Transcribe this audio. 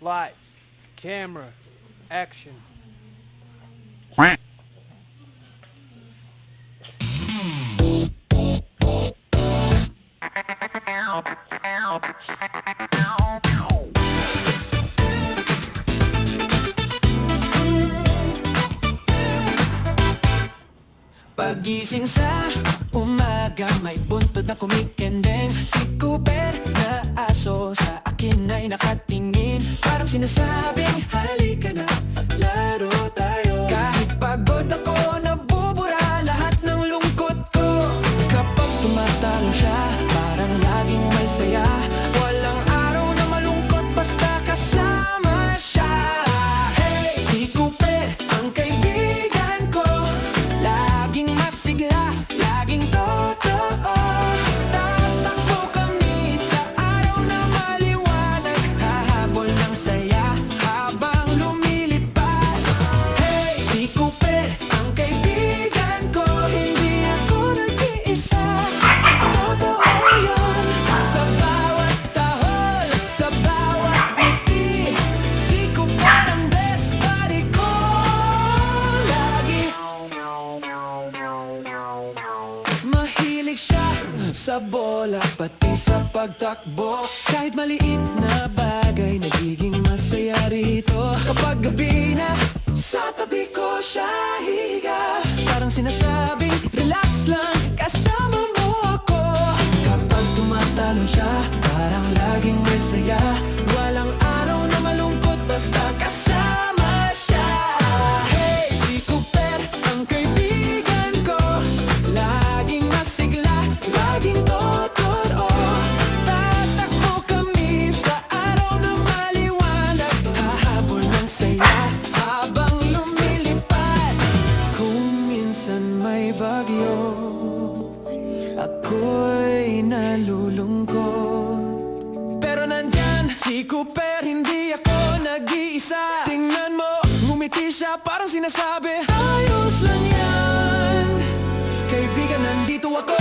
Lights, camera, action. Pagising sa umaga, may buntod na kumikendeng. Si Cooper na aso sa akin ay nakatingin. Parang sinasabing, halika na, laro tayo. Kahit pagod ako, nabubura lahat ng lungkot ko. Kapag tumatalo siya, parang laging may saya. Walang araw na malungkot basta kasama siya. Hey, si Cooper, ang kaibigan ko, laging masigla, laging totoo. Tatakbo kami sa araw na maliwanag, hahabol ng saya habang lumilipad. Hey, si Cooper, ang kaibigan ko, hindi ako nag-iisa. Totoo yun, sa bawat tahol, sa bawat ngiti, si Cooper ang best buddy ko. Lagi mahilig siya sa bola, pati sa pagtakbo. Kahit maliit na bagay, nagiging masaya rito. Kapag gabi na, sa tabi ko siya higa. Parang sinasabing, relax lang, kasama mo ako. Kapag tumatalo siya, parang laging may saya. Walang araw na malungkot, basta kasama siya. Hey, si Cooper, ang kaibigan ko, laging masigla, laging totoo. Tatakbo kami sa araw na maliwanag, hahabol ng saya habang lumilipad. Kung minsan may bagyo, ako'y nalulungkot, pero nandyan si Cooper, hindi ako nag-iisa. Tingnan mo, ngumiti siya, parang sinasabi, ayos lang yan. Kaibigan, nandito ako.